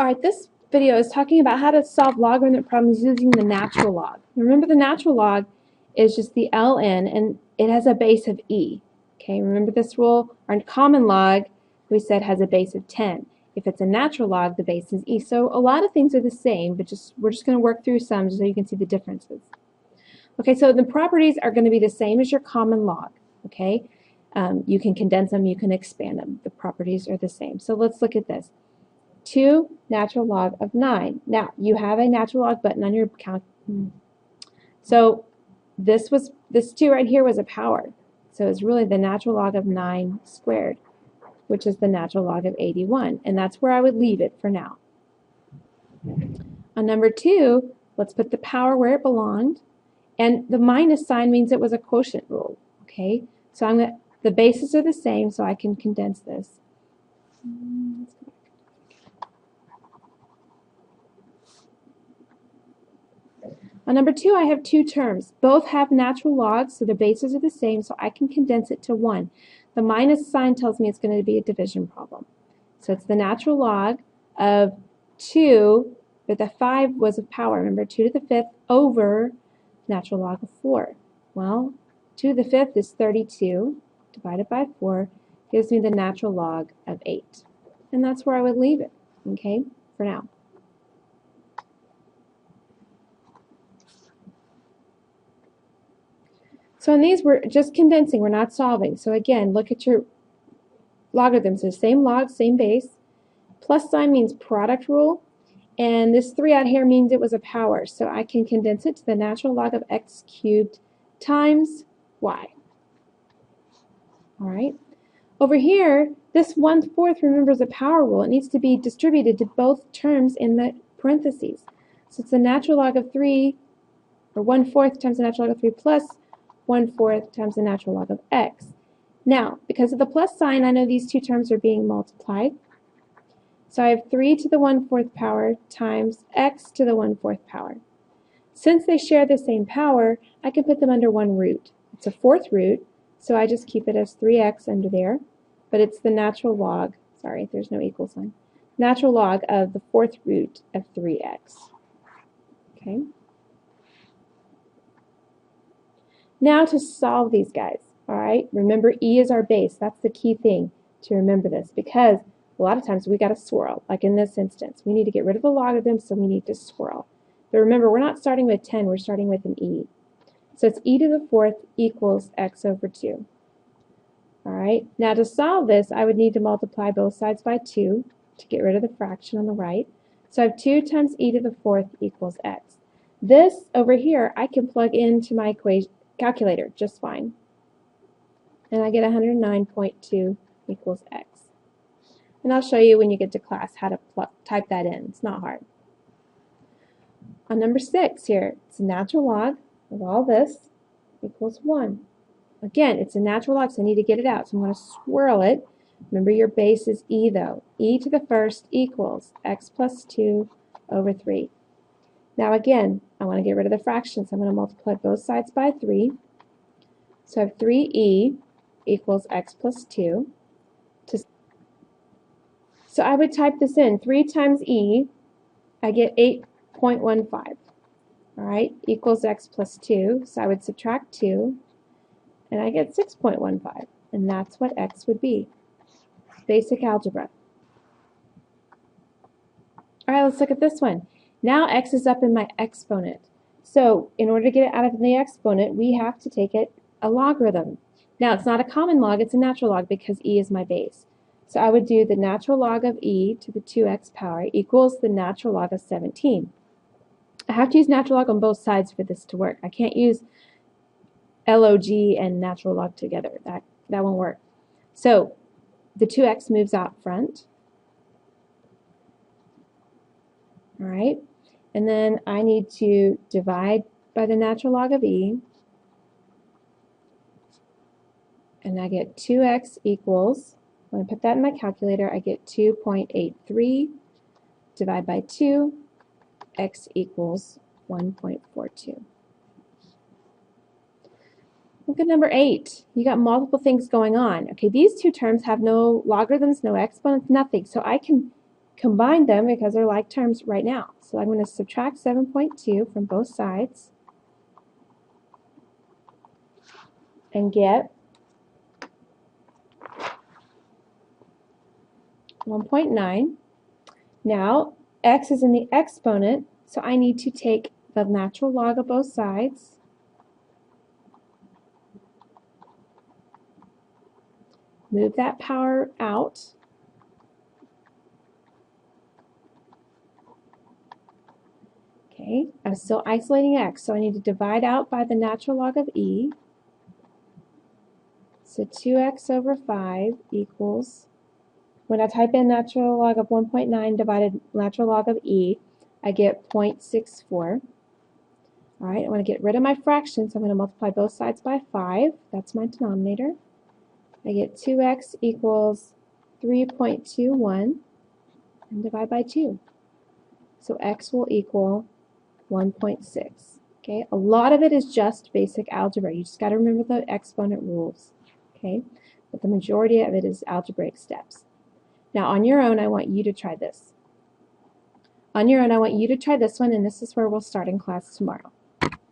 Alright, this video is talking about how to solve logarithmic problems using the natural log. Remember, the natural log is just the ln, and it has a base of e. Okay, remember this rule? Our common log, we said, has a base of 10. If it's a natural log, the base is e. So a lot of things are the same, but we're just going to work through some so you can see the differences. Okay, so the properties are going to be the same as your common log. Okay, you can condense them, you can expand them. The properties are the same. So let's look at this. 2 natural log of 9. Now, you have a natural log button on your count. So this 2 right here was a power. So it's really the natural log of 9 squared, which is the natural log of 81. And that's where I would leave it for now. On number 2, let's put the power where it belonged. And the minus sign means it was a quotient rule. Okay, so the bases are the same, so I can condense this. On number 2, I have 2 terms. Both have natural logs, so the bases are the same, so I can condense it to 1. The minus sign tells me it's going to be a division problem. So it's the natural log of 2, but the 5 was a power. Remember, 2 to the 5th over natural log of 4. Well, 2 to the 5th is 32 divided by 4 gives me the natural log of 8. And that's where I would leave it, okay, for now. So in these, we're just condensing, we're not solving. So again, look at your logarithms. The same log, same base. Plus sign means product rule. And this 3 out here means it was a power. So I can condense it to the natural log of x cubed times y. All right. Over here, this 1/4, remember, is a power rule. It needs to be distributed to both terms in the parentheses. So it's the natural log of 3, or 1/4 times the natural log of 3 plus 1/4 times the natural log of x. Now, because of the plus sign, I know these two terms are being multiplied. So I have 3 to the 1/4 power times x to the 1/4 power. Since they share the same power, I can put them under one root. It's a fourth root, so I just keep it as 3x under there. But it's the natural log, sorry, there's no equal sign, natural log of the fourth root of 3x. Okay. Now to solve these guys, all right? Remember, e is our base. That's the key thing to remember this, because a lot of times we got to swirl. Like in this instance, we need to get rid of the logarithm, so we need to swirl. But remember, we're not starting with 10, we're starting with an e. So it's e to the 4th equals x over 2. All right, now to solve this, I would need to multiply both sides by 2 to get rid of the fraction on the right. So I have 2 times e to the 4th equals x. This over here, I can plug into my calculator just fine. And I get 109.2 equals x. And I'll show you when you get to class how to type that in. It's not hard. On number 6 here, it's a natural log of all this equals 1. Again, it's a natural log, so I need to get it out. So I'm going to swirl it. Remember, your base is e, though. E to the 1st equals x plus 2 over 3. Now again, I want to get rid of the fractions. I'm going to multiply both sides by 3. So I have 3e equals x plus 2. So I would type this in. 3 times e, I get 8.15. All right, equals x plus 2. So I would subtract 2, and I get 6.15. And that's what x would be. Basic algebra. All right, let's look at this one. Now x is up in my exponent. So in order to get it out of the exponent, we have to take it a logarithm. Now it's not a common log, it's a natural log because e is my base. So I would do the natural log of e to the 2x power equals the natural log of 17. I have to use natural log on both sides for this to work. I can't use log and natural log together. That won't work. So the 2x moves out front. All right, and then I need to divide by the natural log of e, and I get 2x equals, when I put that in my calculator, I get 2.83, divide by 2, x equals 1.42. Look at number 8. You got multiple things going on. Okay, these two terms have no logarithms, no exponents, nothing, so I can combine them because they're like terms right now. So I'm going to subtract 7.2 from both sides and get 1.9. Now, x is in the exponent, so I need to take the natural log of both sides, move that power out, okay, I'm still isolating x, so I need to divide out by the natural log of e. So 2x over 5 equals, when I type in natural log of 1.9 divided natural log of e, I get 0.64. All right, I want to get rid of my fraction, so I'm going to multiply both sides by 5. That's my denominator. I get 2x equals 3.21 and divide by 2. So x will equal 1.6. Okay, a lot of it is just basic algebra. You just got to remember the exponent rules. Okay, but the majority of it is algebraic steps. Now on your own, I want you to try this. On your own, I want you to try this one, and this is where we'll start in class tomorrow.